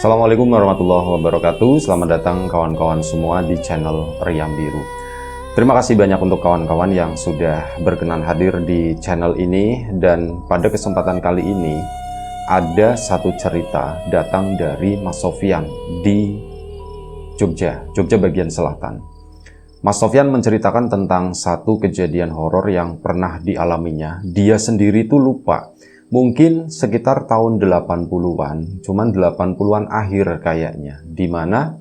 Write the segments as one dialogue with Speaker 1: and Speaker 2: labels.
Speaker 1: Assalamualaikum warahmatullahi wabarakatuh. Selamat datang kawan-kawan semua di channel Riam Biru. Terima kasih banyak untuk kawan-kawan yang sudah berkenan hadir di channel ini. Dan pada kesempatan kali ini ada satu cerita datang dari Mas Sofyan di Jogja bagian selatan. Mas Sofyan menceritakan tentang satu kejadian horor yang pernah dialaminya. Dia sendiri tuh lupa. Mungkin sekitar tahun 80-an, cuman 80-an akhir kayaknya. Dimana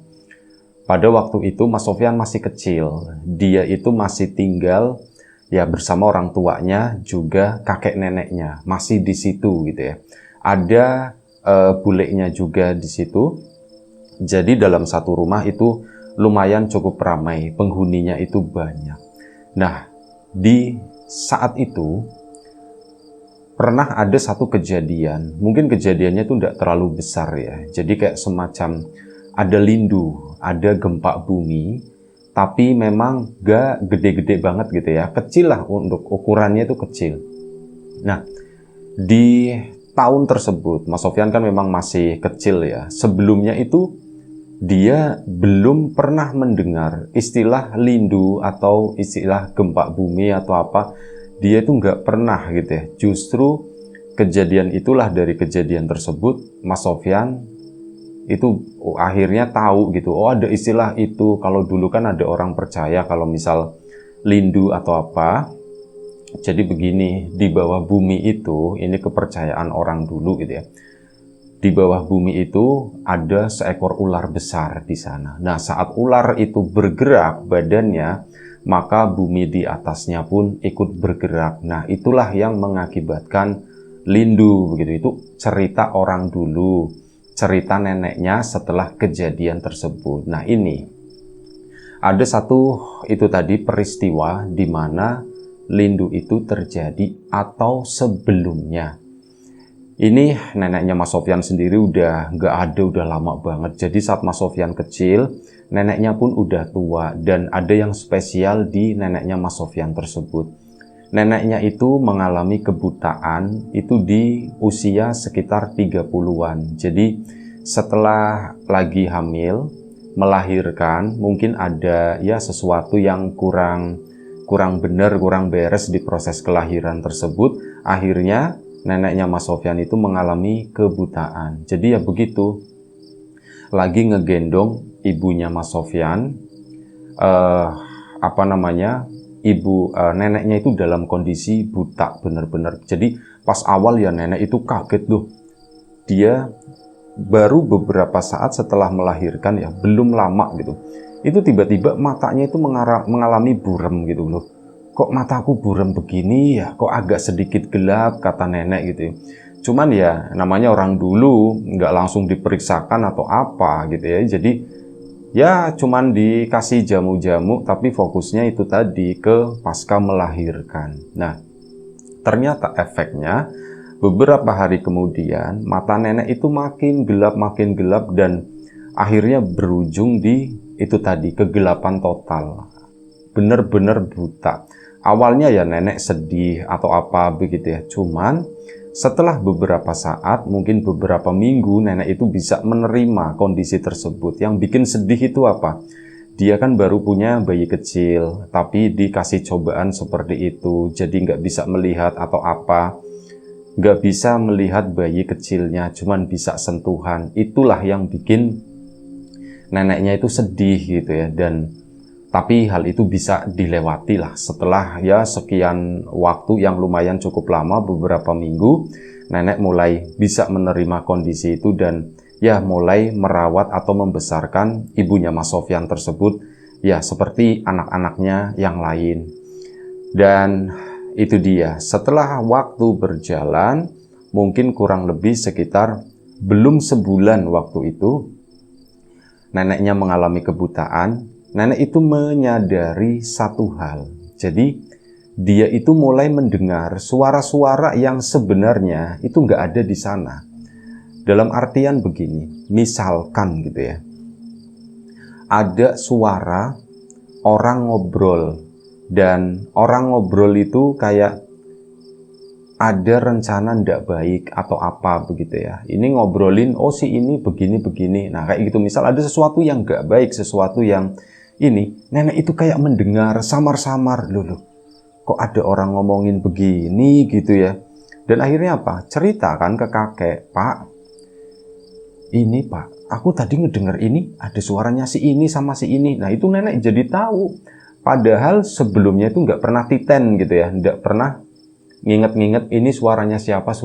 Speaker 1: pada waktu itu Mas Sofyan masih kecil. Dia itu masih tinggal ya bersama orang tuanya, juga kakek neneknya. Masih di situ gitu ya. Ada bulenya juga di situ. Jadi dalam satu rumah itu lumayan cukup ramai, penghuninya itu banyak. Nah, di saat itu pernah ada satu kejadian, mungkin kejadiannya itu tidak terlalu besar ya. Jadi kayak semacam ada lindu, ada gempa bumi, tapi memang gak gede-gede banget gitu ya. Kecil lah, untuk ukurannya itu kecil. Nah, di tahun tersebut, Mas Sofyan kan memang masih kecil ya. Sebelumnya itu dia belum pernah mendengar istilah lindu atau istilah gempa bumi atau apa. Dia itu nggak pernah gitu ya. Justru kejadian itulah, dari kejadian tersebut Mas Sofyan itu akhirnya tahu gitu. Oh, ada istilah itu. Kalau dulu kan ada orang percaya kalau misal lindu atau apa. Jadi begini, di bawah bumi itu, ini kepercayaan orang dulu gitu ya. Di bawah bumi itu ada seekor ular besar di sana. Nah, saat ular itu bergerak badannya, maka bumi di atasnya pun ikut bergerak. Nah, itulah yang mengakibatkan lindu begitu. Itu cerita orang dulu, cerita neneknya setelah kejadian tersebut. Nah, ini ada satu itu tadi peristiwa di mana lindu itu terjadi atau sebelumnya. Ini neneknya Mas Sofyan sendiri udah nggak ada, udah lama banget. Jadi saat Mas Sofyan kecil, neneknya pun udah tua. Dan ada yang spesial di neneknya Mas Sofyan tersebut. Neneknya itu mengalami kebutaan itu di usia sekitar 30-an. Jadi setelah lagi hamil, melahirkan, mungkin ada ya sesuatu yang kurang benar, kurang beres di proses kelahiran tersebut. Akhirnya neneknya Mas Sofyan itu mengalami kebutaan. Jadi ya begitu, lagi ngegendong ibunya Mas Sofyan, neneknya itu dalam kondisi buta bener-bener. Jadi pas awal ya nenek itu kaget loh. Dia baru beberapa saat setelah melahirkan ya, belum lama gitu. Itu tiba-tiba matanya itu mengalami buram gitu loh. Kok mataku buram begini ya, kok agak sedikit gelap, kata nenek gitu. Cuman ya namanya orang dulu, nggak langsung diperiksakan atau apa gitu ya. Jadi ya cuman dikasih jamu-jamu, tapi fokusnya itu tadi ke pasca melahirkan. Nah, ternyata efeknya beberapa hari kemudian mata nenek itu makin gelap dan akhirnya berujung di itu tadi, kegelapan total. Bener-bener buta. Awalnya ya nenek sedih atau apa begitu ya. Cuman setelah beberapa saat, mungkin beberapa minggu, nenek itu bisa menerima kondisi tersebut. Yang bikin sedih itu apa? Dia kan baru punya bayi kecil, tapi dikasih cobaan seperti itu. Jadi nggak bisa melihat atau apa. Nggak bisa melihat bayi kecilnya, cuman bisa sentuhan. Itulah yang bikin neneknya itu sedih gitu ya. Tapi hal itu bisa dilewati lah setelah ya sekian waktu yang lumayan cukup lama, beberapa minggu, nenek mulai bisa menerima kondisi itu dan ya mulai merawat atau membesarkan ibunya Mas Sofyan tersebut ya seperti anak-anaknya yang lain. Dan itu dia, setelah waktu berjalan, mungkin kurang lebih sekitar belum sebulan waktu itu, neneknya mengalami kebutaan. Nenek itu menyadari satu hal. Jadi dia itu mulai mendengar suara-suara yang sebenarnya itu nggak ada di sana. Dalam artian begini, misalkan gitu ya, ada suara orang ngobrol, dan orang ngobrol itu kayak ada rencana ndak baik atau apa begitu ya. Ini ngobrolin, oh si ini begini-begini. Nah kayak gitu, misal ada sesuatu yang nggak baik, sesuatu yang ini, nenek itu kayak mendengar samar-samar, loh, kok ada orang ngomongin begini gitu ya. Dan akhirnya apa? Cerita kan ke kakek, Pak, ini Pak, aku tadi ngedenger ini, ada suaranya si ini sama si ini. Nah itu nenek jadi tahu. Padahal sebelumnya itu nggak pernah titen gitu ya, nggak pernah nginget-nginget ini suaranya siapa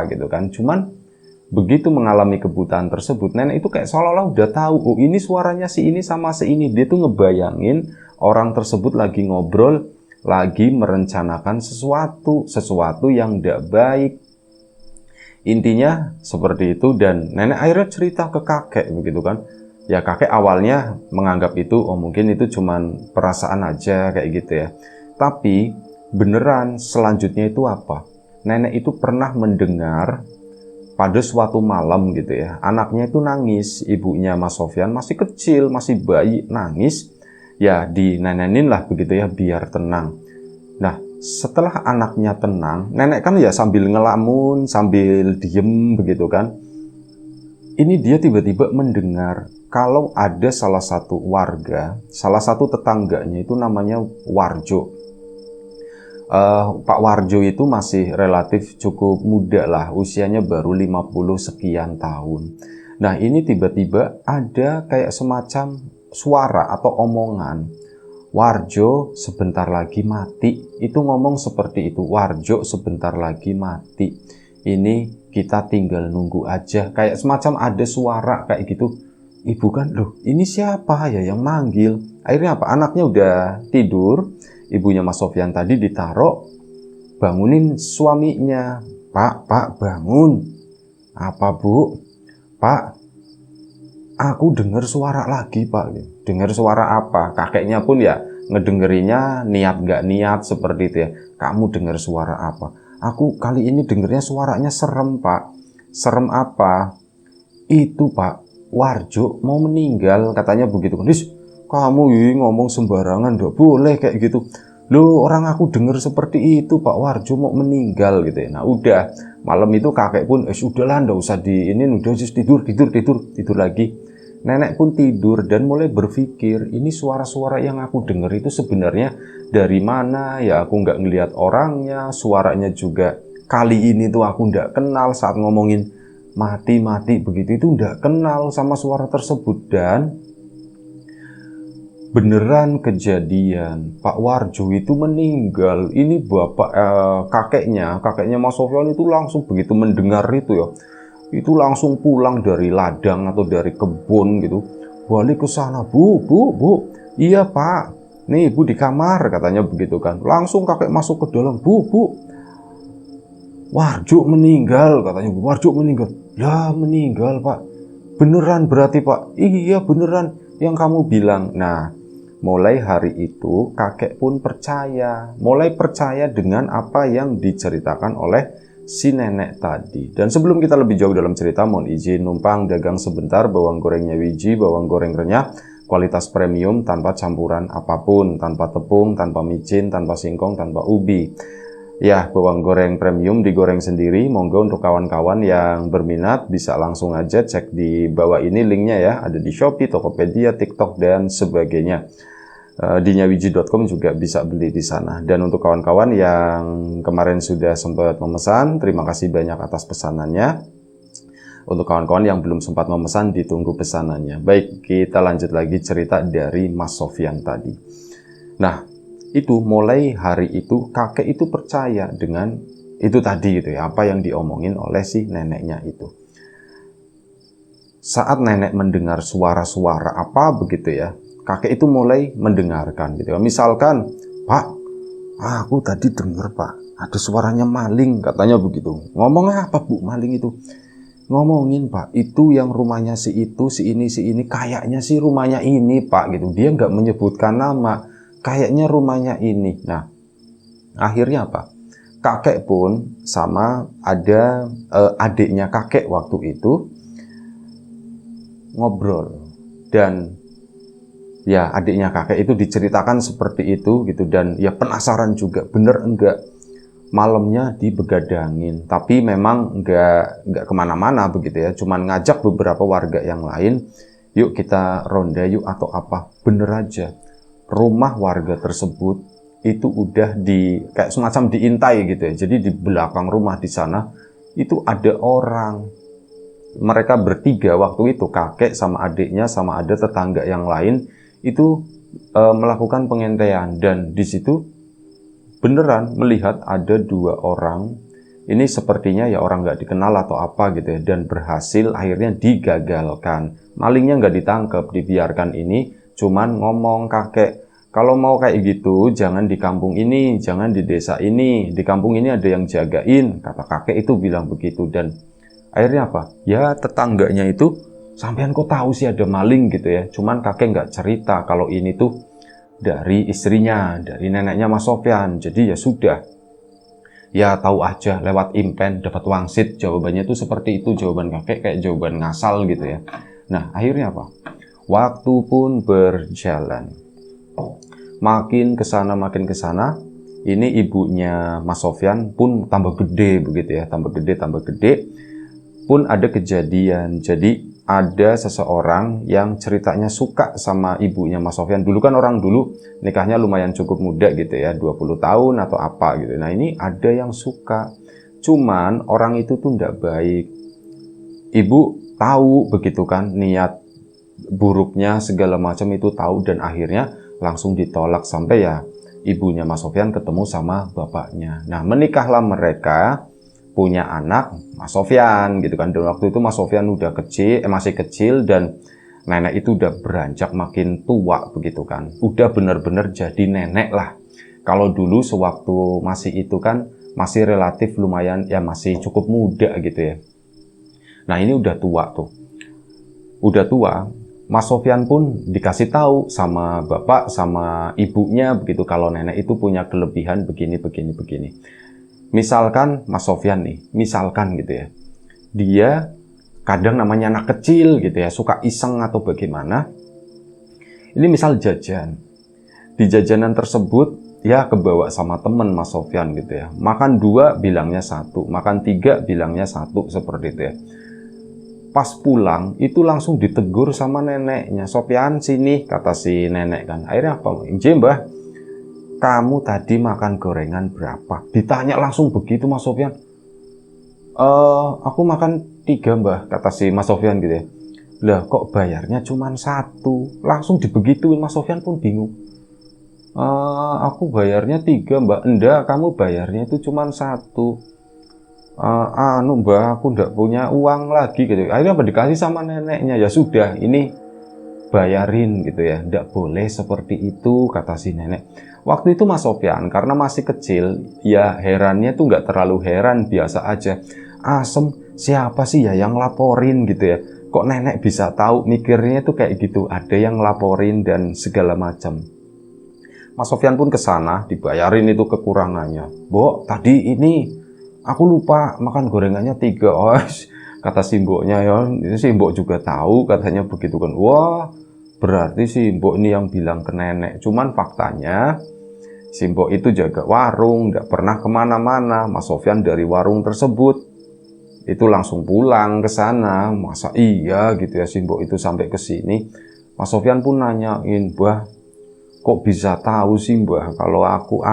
Speaker 1: gitu kan. Cuman begitu mengalami kebutaan tersebut, nenek itu kayak seolah-olah udah tahu, oh ini suaranya si ini sama si ini. Dia tuh ngebayangin orang tersebut lagi ngobrol, lagi merencanakan sesuatu yang tidak baik. Intinya seperti itu, dan nenek akhirnya cerita ke kakek begitu kan. Ya kakek awalnya menganggap itu, oh mungkin itu cuman perasaan aja kayak gitu ya. Tapi beneran selanjutnya itu apa? Nenek itu pernah mendengar pada suatu malam gitu ya, anaknya itu nangis, ibunya Mas Sofyan masih kecil, masih bayi, nangis, ya dinenenin lah begitu ya, biar tenang. Nah, setelah anaknya tenang, nenek kan ya sambil ngelamun, sambil diem begitu kan. Ini dia tiba-tiba mendengar kalau ada salah satu warga, salah satu tetangganya itu namanya Warjo. Pak Warjo itu masih relatif cukup muda lah, usianya baru 50 sekian tahun. Nah ini tiba-tiba ada kayak semacam suara atau omongan, Warjo sebentar lagi mati. Itu ngomong seperti itu, Warjo sebentar lagi mati. Ini kita tinggal nunggu aja. Kayak semacam ada suara kayak gitu. Ibu kan, loh ini siapa ya yang manggil? Akhirnya apa? Anaknya udah tidur. Ibunya Mas Sofyan tadi ditaruh, bangunin suaminya. Pak bangun. Apa Bu? Pak, aku dengar suara lagi Pak. Dengar suara apa? Kakeknya pun ya ngedengerinya niat gak niat seperti itu ya. Kamu dengar suara apa? Aku kali ini dengernya suaranya serem Pak. Serem apa? Itu Pak, Warjo mau meninggal katanya begitu kan. Kamu ngomong sembarangan, gak boleh kayak gitu. Loh orang aku dengar seperti itu, Pak Warjo mau meninggal gitu ya. Nah udah, malam itu kakek pun udahlah ndak usah di ini, udah just tidur lagi. Nenek pun tidur dan mulai berpikir, ini suara-suara yang aku dengar itu sebenarnya dari mana ya. Aku nggak ngelihat orangnya, suaranya juga kali ini tuh aku nggak kenal. Saat ngomongin mati begitu itu nggak kenal sama suara tersebut. Dan beneran kejadian, Pak Warjo itu meninggal. Ini bapak kakeknya Mas Sofyan itu langsung begitu mendengar itu ya, itu langsung pulang dari ladang atau dari kebun gitu, balik ke sana. Bu, iya Pak, nih Ibu di kamar katanya begitu kan. Langsung kakek masuk ke dalam. Bu, Warjo meninggal katanya. Warjo meninggal. Ya meninggal Pak. Beneran berarti Pak? Iya beneran yang kamu bilang. Nah mulai hari itu kakek pun mulai percaya dengan apa yang diceritakan oleh si nenek tadi. Dan sebelum kita lebih jauh dalam cerita, mohon izin numpang dagang sebentar bawang gorengnya Wiji, bawang goreng renyah, kualitas premium tanpa campuran apapun, tanpa tepung, tanpa micin, tanpa singkong, tanpa ubi. Ya, bawang goreng premium digoreng sendiri. Monggo untuk kawan-kawan yang berminat bisa langsung aja cek di bawah ini linknya ya. Ada di Shopee, Tokopedia, TikTok, dan sebagainya. Di nyawiji.com juga bisa beli di sana. Dan untuk kawan-kawan yang kemarin sudah sempat memesan, terima kasih banyak atas pesanannya. Untuk kawan-kawan yang belum sempat memesan, ditunggu pesanannya. Baik, kita lanjut lagi cerita dari Mas Sofyan tadi. Nah, itu mulai hari itu kakek itu percaya dengan itu tadi gitu ya, apa yang diomongin oleh si neneknya itu. Saat nenek mendengar suara-suara apa begitu ya, kakek itu mulai mendengarkan gitu ya. Misalkan, Pak, aku tadi dengar Pak, ada suaranya maling katanya begitu. Ngomong apa Bu maling itu? Ngomongin Pak, itu yang rumahnya si itu, si ini, kayaknya sih rumahnya ini Pak gitu. Dia nggak menyebutkan nama, kayaknya rumahnya ini. Nah, akhirnya apa? Kakek pun sama ada adiknya kakek waktu itu ngobrol. Dan ya adiknya kakek itu diceritakan seperti itu gitu. Dan ya penasaran juga, bener enggak malamnya dibegadangin, tapi memang nggak kemana-mana begitu ya, cuman ngajak beberapa warga yang lain, yuk kita ronda yuk atau apa. Bener aja, rumah warga tersebut itu udah kayak semacam diintai gitu ya. Jadi di belakang rumah di sana itu ada orang. Mereka bertiga waktu itu, kakek sama adiknya sama ada tetangga yang lain itu melakukan pengintaian, dan di situ beneran melihat ada 2 orang. Ini sepertinya ya orang nggak dikenal atau apa gitu ya, dan berhasil akhirnya digagalkan. Malingnya nggak ditangkap, dibiarkan. Ini cuman ngomong, kakek, kalau mau kayak gitu jangan di kampung ini, jangan di desa ini, di kampung ini ada yang jagain, kata kakek itu bilang begitu. Dan akhirnya apa? Ya tetangganya itu, sampean kok tahu sih ada maling gitu ya. Cuman kakek nggak cerita kalau ini tuh dari istrinya, dari neneknya Mas Sofyan. Jadi ya sudah, ya tahu aja lewat impen dapat wangsit. Jawabannya itu seperti itu, jawaban kakek kayak jawaban ngasal gitu ya. Nah akhirnya apa? Waktu pun berjalan, makin kesana makin kesana. Ini ibunya Mas Sofyan pun tambah gede begitu ya, tambah gede. Pun ada kejadian, jadi ada seseorang yang ceritanya suka sama ibunya Mas Sofyan. Dulu kan orang dulu nikahnya lumayan cukup muda gitu ya, 20 tahun atau apa gitu. Nah ini ada yang suka, cuman orang itu tuh nggak baik. Ibu tahu begitu kan, niat buruknya segala macam itu tahu, dan akhirnya langsung ditolak sampai ya ibunya Mas Sofyan ketemu sama bapaknya. Nah menikahlah mereka, punya anak Mas Sofyan gitu kan. Dan waktu itu Mas Sofyan udah kecil, masih kecil, dan nenek itu udah beranjak makin tua begitu kan. Udah bener-bener jadi nenek lah. Kalau dulu sewaktu masih itu kan masih relatif lumayan ya, masih cukup muda gitu ya. Nah ini udah tua tuh. Udah tua, Mas Sofyan pun dikasih tahu sama bapak sama ibunya begitu kalau nenek itu punya kelebihan begini. Misalkan Mas Sofyan nih, misalkan gitu ya, dia kadang namanya anak kecil gitu ya, suka iseng atau bagaimana. Ini misal jajan, di jajanan tersebut ya kebawa sama temen Mas Sofyan gitu ya. Makan 2 bilangnya 1, makan 3 bilangnya 1, seperti itu ya. Pas pulang itu langsung ditegur sama neneknya. Sofyan sini, kata si nenek kan. Akhirnya apa? Mbah, kamu tadi makan gorengan berapa? Ditanya langsung begitu Mas Sofyan. Aku makan 3 mbah, kata si Mas Sofyan gitu ya. Lah kok bayarnya cuma 1? Langsung dibegituin. Mas Sofyan pun bingung. Aku bayarnya 3 mbak. Enggak, kamu bayarnya itu cuma 1. Mbak, aku ndak punya uang lagi gitu. Akhirnya apa, dikasih sama neneknya. Ya sudah, ini bayarin gitu ya. Ndak boleh seperti itu, kata si nenek. Waktu itu Mas Sofyan karena masih kecil, ya herannya tuh nggak terlalu heran, biasa aja. Asem, siapa sih ya yang laporin gitu ya? Kok nenek bisa tahu? Mikirnya tuh kayak gitu, ada yang laporin dan segala macam. Mas Sofyan pun kesana, dibayarin itu kekurangannya. Mbok, tadi ini aku lupa makan gorengannya 3. Oh, kata si mboknya ya, ini si mbok juga tahu, katanya begitu kan. Wah, berarti si mbok ini yang bilang ke nenek. Cuman faktanya si mbok itu jaga warung, tidak pernah kemana-mana. Mas Sofyan dari warung tersebut itu langsung pulang ke sana. Masa iya gitu ya si mbok itu sampai ke sini? Mas Sofyan pun nanyain, "Mbah, kok bisa tahu sih mbah kalau aku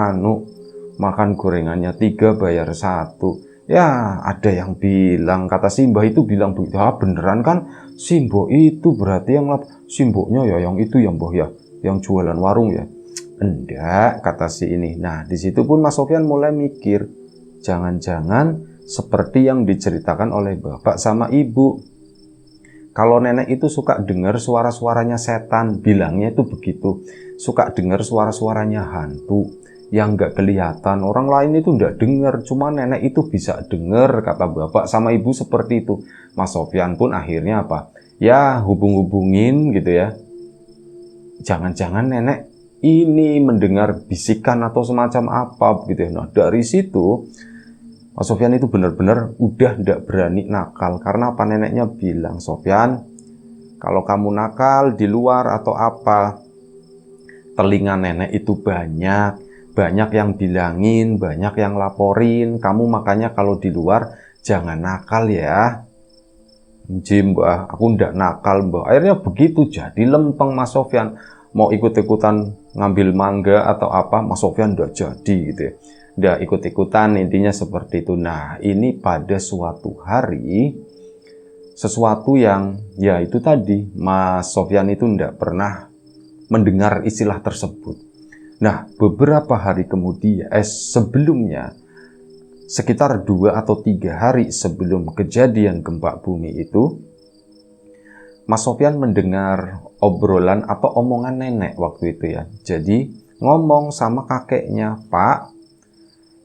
Speaker 1: makan gorengannya 3 bayar 1? Ya ada yang bilang," kata si mbah itu bilang begitu. Beneran kan si mbok itu berarti yang si mboknya ya yang itu ya mbah ya, yang jualan warung ya. Enggak, kata si ini. Nah di situ pun Mas Sofyan mulai mikir, jangan-jangan seperti yang diceritakan oleh bapak sama ibu. Kalau nenek itu suka dengar suara-suaranya setan, bilangnya itu begitu. Suka dengar suara-suaranya hantu yang nggak kelihatan. Orang lain itu nggak dengar, cuma nenek itu bisa dengar, kata bapak sama ibu seperti itu. Mas Sofyan pun akhirnya apa? Ya hubung-hubungin gitu ya. Jangan-jangan nenek ini mendengar bisikan atau semacam apa gitu ya. Nah dari situ Mas Sofyan itu benar-benar udah tidak berani nakal. Karena apa, neneknya bilang, "Sofyan, kalau kamu nakal di luar atau apa, telinga nenek itu banyak, banyak yang bilangin, banyak yang laporin, kamu makanya kalau di luar jangan nakal ya. Jim, Mbah, aku ndak nakal, Mbah. Akhirnya begitu, jadi lempeng Mas Sofyan. Mau ikut-ikutan ngambil mangga atau apa, Mas Sofyan ndak jadi gitu ya. Ndak ikut-ikutan, intinya seperti itu. Nah, ini pada suatu hari, sesuatu yang ya itu tadi, Mas Sofyan itu ndak pernah mendengar istilah tersebut. Nah, beberapa hari kemudian, sebelumnya, sekitar 2 atau 3 hari sebelum kejadian gempa bumi itu, Mas Sofyan mendengar obrolan atau omongan nenek waktu itu ya. Jadi, ngomong sama kakeknya, "Pak,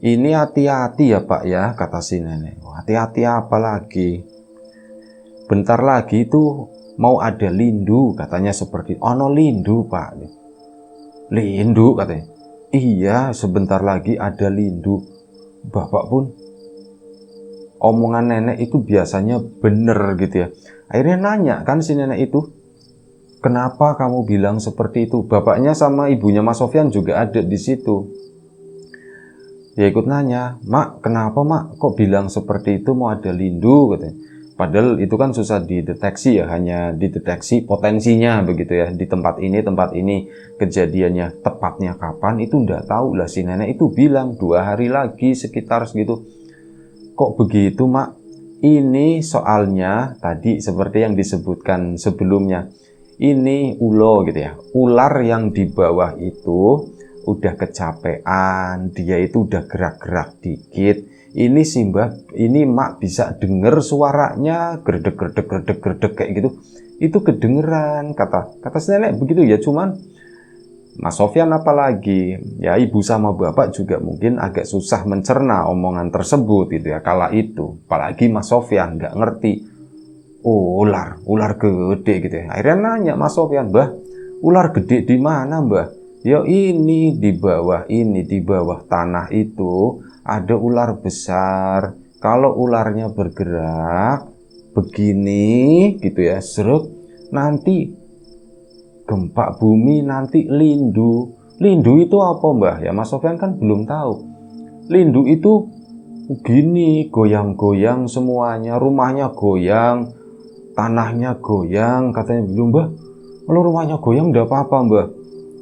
Speaker 1: ini hati-hati ya Pak ya," kata si nenek. "Hati-hati apa lagi? Bentar lagi itu mau ada lindu," katanya seperti, "Ono lindu Pak." "Lindu?" katanya. "Iya, sebentar lagi ada lindu." Bapak pun, omongan nenek itu biasanya bener gitu ya. Akhirnya nanya kan si nenek itu, "Kenapa kamu bilang seperti itu?" Bapaknya sama ibunya Mas Sofyan juga ada di situ. Ya ikut nanya, "Mak, kenapa Mak? Kok bilang seperti itu mau ada lindu?" katanya. Padahal itu kan susah dideteksi ya, hanya dideteksi potensinya begitu ya. Di tempat ini kejadiannya tepatnya kapan itu ndak tahu lah. Si nenek itu bilang 2 hari lagi sekitar segitu. "Kok begitu Mak?" "Ini soalnya tadi seperti yang disebutkan sebelumnya. Ini ulo gitu ya. Ular yang di bawah itu udah kecapean, dia itu udah gerak-gerak dikit. Ini sih Mbak, ini Mak bisa denger suaranya gerdek kayak gitu. Itu kedengeran," kata si nenek begitu ya. Cuman Mas Sofyan apalagi ya, ibu sama bapak juga mungkin agak susah mencerna omongan tersebut gitu ya kala itu. Apalagi Mas Sofyan nggak ngerti. "Oh, ular gede," gitu ya. Akhirnya nanya Mas Sofyan, "Mbah, ular gede di mana Mbah?" "Ya ini di bawah tanah itu ada ular besar. Kalau ularnya bergerak begini gitu ya, seret, nanti gempa bumi, nanti lindu." "Lindu itu apa Mbah?" Ya Mas Sofyan kan belum tahu. "Lindu itu gini, goyang-goyang semuanya, rumahnya goyang, tanahnya goyang," katanya. "Belum Mbah, kalau rumahnya goyang enggak apa-apa Mbah."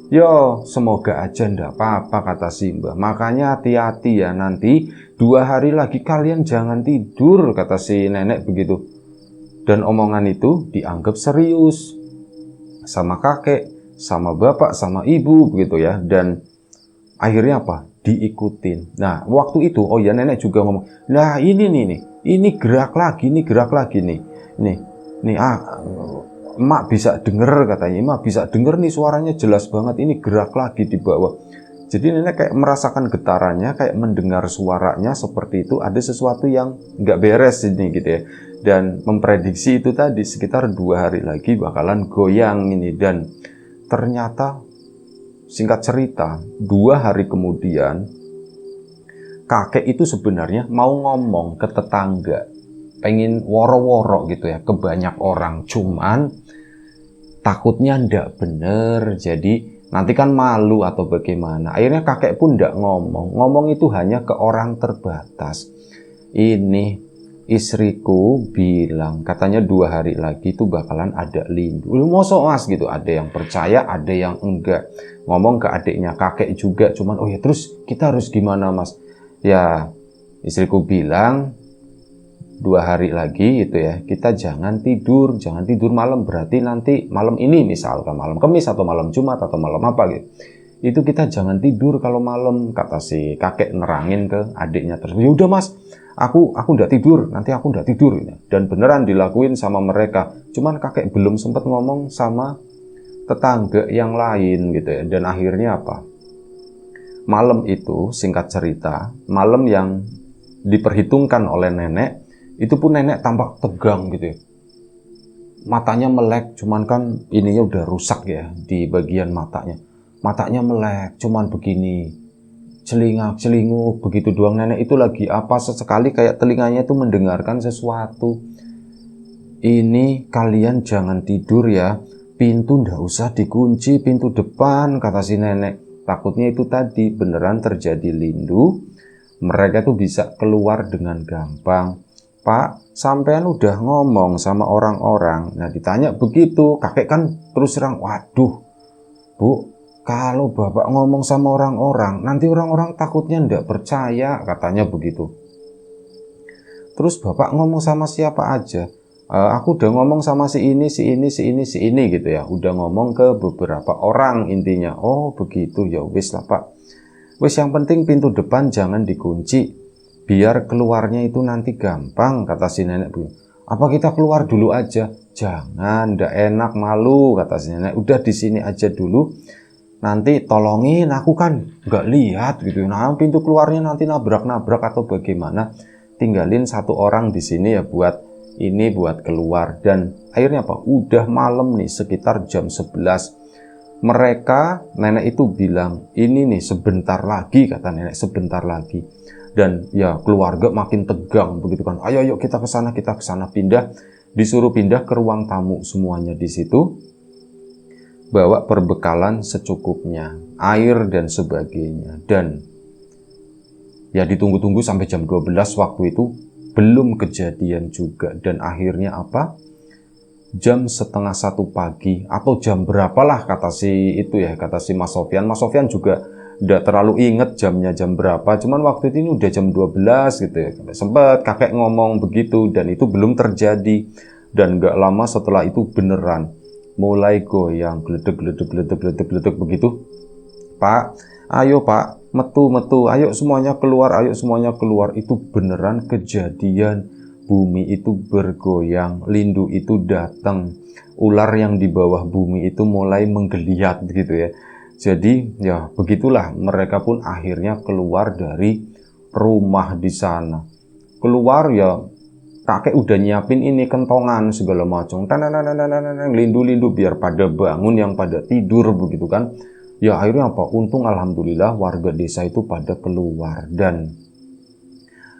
Speaker 1: "Ya, semoga aja enggak apa-apa," kata si Mbah. "Makanya hati-hati ya, nanti 2 hari lagi kalian jangan tidur," kata si nenek begitu. Dan omongan itu dianggap serius sama kakek, sama bapak, sama ibu begitu ya. Dan akhirnya apa? Diikutin. Nah, waktu itu, oh ya nenek juga ngomong, "Nah ini nih, ini gerak lagi nih. Nih, Emak bisa denger," katanya. "Emak bisa denger nih, suaranya jelas banget. Ini gerak lagi di bawah." Jadi nenek kayak merasakan getarannya, kayak mendengar suaranya seperti itu. Ada sesuatu yang nggak beres ini gitu ya. Dan memprediksi itu tadi sekitar 2 hari lagi bakalan goyang ini. Dan ternyata singkat cerita, 2 hari kemudian kakek itu sebenarnya mau ngomong ke tetangga, pengen woro-woro gitu ya ke banyak orang, cuman takutnya ndak bener, jadi nanti kan malu atau bagaimana. Akhirnya kakek pun ndak ngomong itu hanya ke orang terbatas. "Ini istriku bilang katanya 2 hari lagi itu bakalan ada lindu." "Lu mosok Mas?" gitu. Ada yang percaya, ada yang enggak. Ngomong ke adiknya kakek juga, cuman, "Oh ya terus kita harus gimana Mas?" "Ya istriku bilang 2 hari lagi itu ya, kita jangan tidur malam, berarti nanti malam ini misalkan malam Kamis atau malam Jumat atau malam apa gitu. Itu kita jangan tidur kalau malam," kata si kakek nerangin ke adiknya terus. "Ya udah Mas, aku enggak tidur, nanti aku enggak tidur." Dan beneran dilakuin sama mereka. Cuman kakek belum sempat ngomong sama tetangga yang lain gitu ya. Dan akhirnya apa? Malam itu singkat cerita, malam yang diperhitungkan oleh nenek, itu pun nenek tampak tegang gitu ya. Matanya melek, cuman kan ininya udah rusak ya di bagian matanya. Matanya melek, cuman begini, celingak-celinguk begitu doang. Nenek itu lagi apa, sesekali kayak telinganya itu mendengarkan sesuatu. "Ini kalian jangan tidur ya, pintu ndak usah dikunci, pintu depan," kata si nenek. Takutnya itu tadi beneran terjadi lindu, mereka tuh bisa keluar dengan gampang. Pak, sampean udah ngomong sama orang-orang. Nah ditanya begitu, kakek kan terus terang, waduh Bu, kalau bapak ngomong sama orang-orang, nanti orang-orang takutnya ndak percaya, katanya begitu. Terus bapak ngomong sama siapa aja? Aku udah ngomong sama si ini, si ini, si ini, si ini gitu ya. Udah ngomong ke beberapa orang intinya. Oh begitu, ya wis lah Pak. Wis yang penting pintu depan jangan dikunci. Biar keluarnya itu nanti gampang, kata si nenek. Apa kita keluar dulu aja? Jangan, ndak enak, malu, kata si nenek. Udah di sini aja dulu. Nanti tolongin, aku kan nggak lihat gitu. Nah pintu keluarnya nanti nabrak-nabrak atau bagaimana? Tinggalin satu orang di sini ya buat keluar. Dan akhirnya apa? Udah malam nih, sekitar jam 11. Nenek itu bilang, ini nih sebentar lagi, kata nenek, sebentar lagi. Dan ya keluarga makin tegang begitu kan. Ayo kita ke sana, disuruh pindah ke ruang tamu semuanya di situ. Bawa perbekalan secukupnya, air dan sebagainya. Dan ya ditunggu-tunggu sampai jam 12 waktu itu belum kejadian juga. Dan akhirnya apa? Jam setengah 1 pagi atau jam berapalah kata si Mas Sofyan. Mas Sofyan juga udah terlalu inget jamnya jam berapa. Cuman waktu itu ini udah jam 12 gitu ya. Sempat kakek ngomong begitu dan itu belum terjadi. Dan gak lama setelah itu beneran mulai goyang, geledek begitu. Pak, ayo Pak, metu, ayo semuanya keluar. Itu beneran kejadian, bumi itu bergoyang, lindu itu datang, ular yang di bawah bumi itu mulai menggeliat gitu ya. Jadi ya begitulah, mereka pun akhirnya keluar dari rumah di sana. Keluar ya, kakek udah nyiapin ini kentongan segala macam, lindu-lindu biar pada bangun yang pada tidur begitu kan. Ya akhirnya apa? Untung alhamdulillah warga desa itu pada keluar dan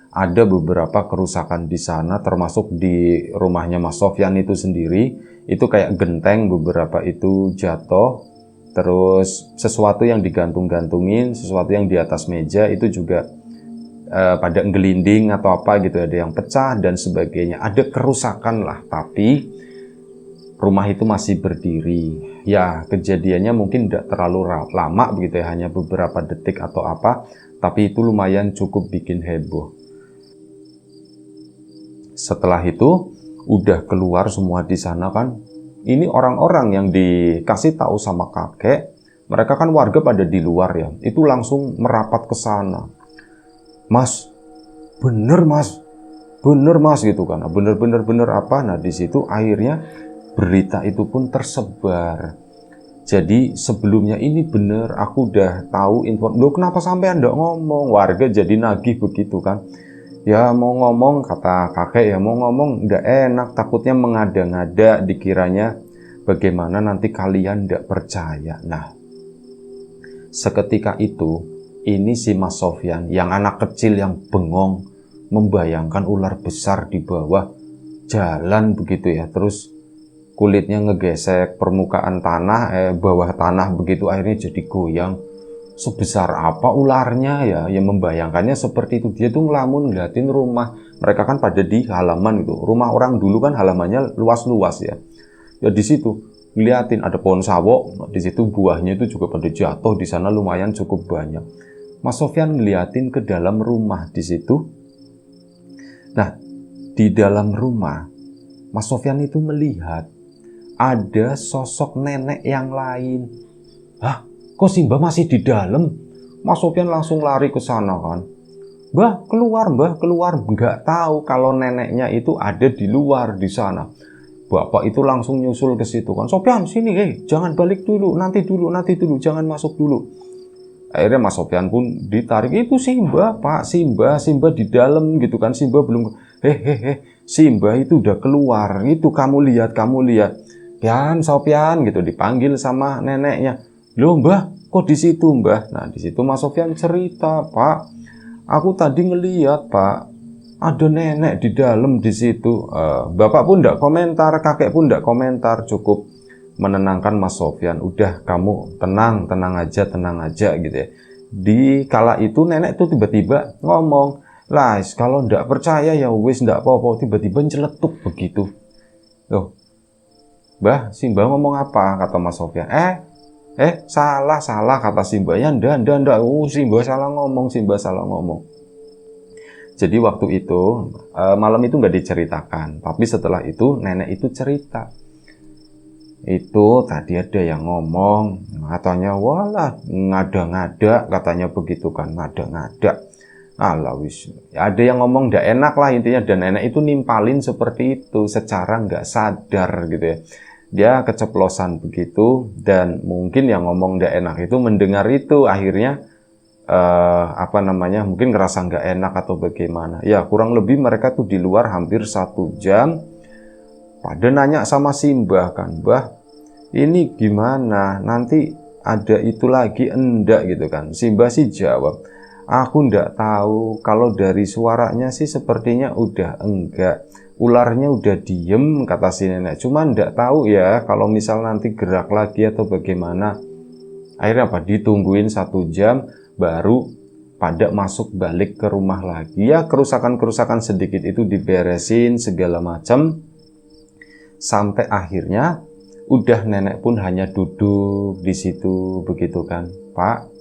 Speaker 1: ada beberapa kerusakan di sana, termasuk di rumahnya Mas Sofyan itu sendiri. Itu kayak genteng beberapa itu jatuh, terus sesuatu yang digantung-gantungin, sesuatu yang di atas meja itu juga pada gelinding atau apa gitu, ada yang pecah dan sebagainya, ada kerusakan lah, tapi rumah itu masih berdiri. Ya kejadiannya mungkin tidak terlalu lama begitu ya, hanya beberapa detik atau apa, tapi itu lumayan cukup bikin heboh. Setelah itu udah keluar semua di sana kan, ini orang-orang yang dikasih tahu sama kakek, mereka kan warga pada di luar ya, itu langsung merapat ke sana. Mas, bener mas gitu kan. Bener apa? Nah di situ akhirnya berita itu pun tersebar. Jadi sebelumnya ini bener, aku udah tahu info. Loh kenapa sampai Anda ngomong? Warga jadi nagih begitu kan. Ya mau ngomong, kata kakek ya mau ngomong nggak enak, takutnya mengada-ngada dikiranya bagaimana nanti kalian nggak percaya. Nah seketika itu ini si Mas Sofyan yang anak kecil yang bengong membayangkan ular besar di bawah jalan begitu ya, terus kulitnya ngegesek permukaan tanah, bawah tanah begitu, akhirnya jadi goyang. Sebesar apa ularnya ya, yang membayangkannya seperti itu. Dia tuh ngelamun ngeliatin rumah, mereka kan pada di halaman itu, rumah orang dulu kan halamannya luas-luas ya. Ya di situ ngeliatin ada pohon sawo, di situ buahnya itu juga pada jatuh di sana lumayan cukup banyak. Mas Sofyan ngeliatin ke dalam rumah di situ. Nah, di dalam rumah Mas Sofyan itu melihat ada sosok nenek yang lain. Hah, kok si Mbah masih di dalam? Mas Sofyan langsung lari ke sana kan. Mbah, keluar. Nggak tahu kalau neneknya itu ada di luar di sana. Bapak itu langsung nyusul ke situ kan. Sofyan, sini, jangan balik dulu, nanti dulu, jangan masuk dulu. Akhirnya Mas Sofyan pun ditarik, itu Simba Pak, Simba di dalam gitu kan. Simba belum, Simba itu udah keluar, itu kamu lihat, Pian, Sofyan gitu, dipanggil sama neneknya. Loh Mbah, kok di situ Mbah? Nah di situ Mas Sofyan cerita, Pak, aku tadi ngeliat Pak, ada nenek di dalam di situ. Bapak pun enggak komentar, kakek pun enggak komentar, cukup menenangkan Mas Sofyan. Udah, kamu tenang aja gitu ya. Di kala itu nenek tuh tiba-tiba ngomong, lah kalau ndak percaya ya wis ndak apa-apa, tiba-tiba nyeletuk begitu. Loh, Mbah, si Mbah ngomong apa? Kata Mas Sofyan. Salah kata si Mbah. Ya ndak. Si Mbah salah ngomong. Jadi waktu itu malam itu nggak diceritakan, tapi setelah itu nenek itu cerita. Itu tadi ada yang ngomong, katanya walah ngada-ngada, katanya begitu kan, ngada-ngada. Alah wis, ada yang ngomong ndak enak lah intinya, dan nenek itu nimpalin seperti itu secara nggak sadar gitu ya. Dia keceplosan begitu, dan mungkin yang ngomong ndak enak itu mendengar itu, akhirnya mungkin ngerasa nggak enak atau bagaimana. Ya kurang lebih mereka tuh di luar hampir 1 jam. Pada nanya sama si Mbah kan, Mbah ini gimana? Nanti ada itu lagi enggak gitu kan? Si Mbah sih jawab, aku ndak tahu, kalau dari suaranya sih sepertinya udah enggak. Ularnya udah diem, kata si nenek. Cuma ndak tahu ya kalau misal nanti gerak lagi atau bagaimana. Akhirnya ditungguin 1 jam, baru pada masuk balik ke rumah lagi. Ya kerusakan-kerusakan sedikit itu diberesin segala macam. Sampai akhirnya udah nenek pun hanya duduk di situ begitu kan. Pak,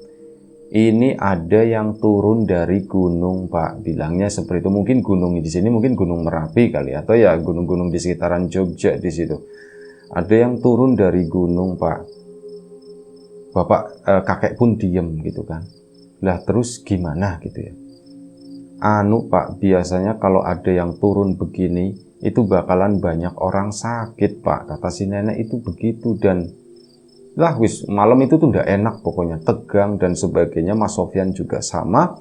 Speaker 1: ini ada yang turun dari gunung, Pak. Bilangnya seperti itu. Mungkin gunung di sini mungkin Gunung Merapi kali, atau ya gunung-gunung di sekitaran Jogja di situ. Ada yang turun dari gunung, Pak. Bapak kakek pun diem gitu kan. Lah terus gimana gitu ya? Pak, biasanya kalau ada yang turun begini, itu bakalan banyak orang sakit, Pak. Kata si nenek itu begitu. Dan lah wis, malam itu tuh nggak enak pokoknya, tegang dan sebagainya. Mas Sofyan juga sama.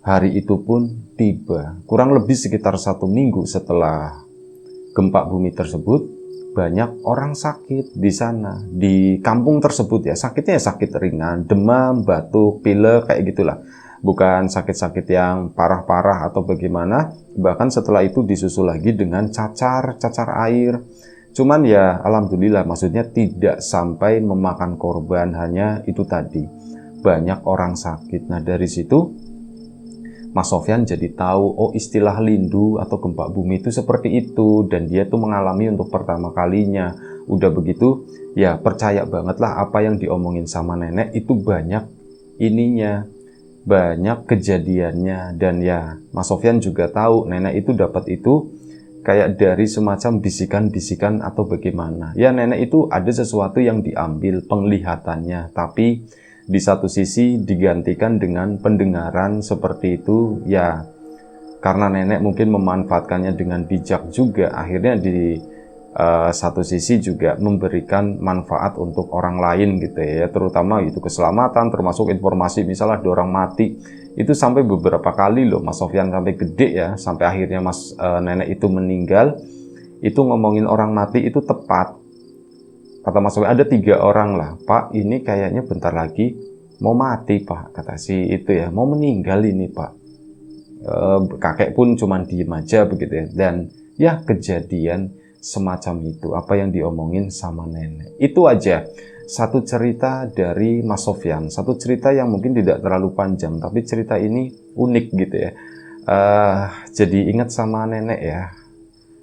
Speaker 1: Hari itu pun tiba, kurang lebih sekitar 1 minggu setelah gempa bumi tersebut, banyak orang sakit di sana, di kampung tersebut ya. Sakitnya ya sakit ringan, demam, batuk, pilek, kayak gitulah. Bukan sakit-sakit yang parah-parah atau bagaimana. Bahkan setelah itu disusul lagi dengan cacar air. Cuman ya alhamdulillah, maksudnya tidak sampai memakan korban, hanya itu tadi, banyak orang sakit. Nah dari situ Mas Sofyan jadi tahu, oh istilah lindu atau gempa bumi itu seperti itu, dan dia tuh mengalami untuk pertama kalinya. Udah begitu, ya percaya banget lah apa yang diomongin sama nenek itu banyak ininya, banyak kejadiannya. Dan ya Mas Sofyan juga tahu nenek itu dapat itu kayak dari semacam bisikan-bisikan atau bagaimana. Ya nenek itu ada sesuatu yang diambil penglihatannya, tapi di satu sisi digantikan dengan pendengaran seperti itu ya, karena nenek mungkin memanfaatkannya dengan bijak juga, akhirnya di satu sisi juga memberikan manfaat untuk orang lain gitu ya, terutama itu keselamatan, termasuk informasi misalnya ada orang mati, itu sampai beberapa kali loh Mas Sofyan, sampai gede ya, sampai akhirnya nenek itu meninggal, itu ngomongin orang mati itu tepat. Kata Mas Sofyan, ada 3 orang lah, Pak ini kayaknya bentar lagi mau mati Pak, kata si itu ya, mau meninggal ini Pak. Kakek pun cuman diem aja begitu ya. Dan ya kejadian semacam itu, apa yang diomongin sama nenek. Itu aja satu cerita dari Mas Sofyan, satu cerita yang mungkin tidak terlalu panjang, tapi cerita ini unik gitu ya. Jadi ingat sama nenek ya.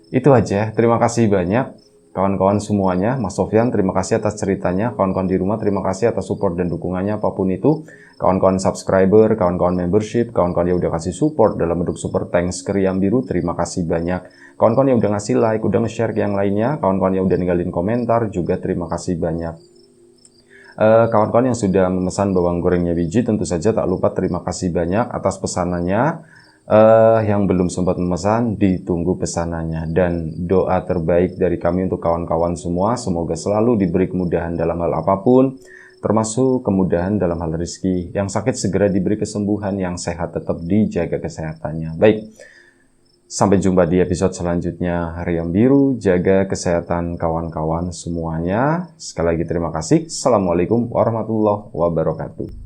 Speaker 1: Itu aja, terima kasih banyak kawan-kawan semuanya. Mas Sofyan, terima kasih atas ceritanya. Kawan-kawan di rumah, terima kasih atas support dan dukungannya apapun itu. Kawan-kawan subscriber, kawan-kawan membership, kawan-kawan yang udah kasih support dalam bentuk super thanks ke Riam Biru, terima kasih banyak. Kawan-kawan yang udah ngasih like, udah nge-share ke yang lainnya, kawan-kawan yang udah ninggalin komentar, juga terima kasih banyak. Kawan-kawan yang sudah memesan bawang gorengnya biji, tentu saja tak lupa terima kasih banyak atas pesanannya. Yang belum sempat memesan, ditunggu pesanannya. Dan doa terbaik dari kami untuk kawan-kawan semua, semoga selalu diberi kemudahan dalam hal apapun, termasuk kemudahan dalam hal rezeki. Yang sakit segera diberi kesembuhan, yang sehat tetap dijaga kesehatannya. Baik, sampai jumpa di episode selanjutnya. Riam Biru, jaga kesehatan kawan-kawan semuanya. Sekali lagi terima kasih. Assalamualaikum warahmatullahi wabarakatuh.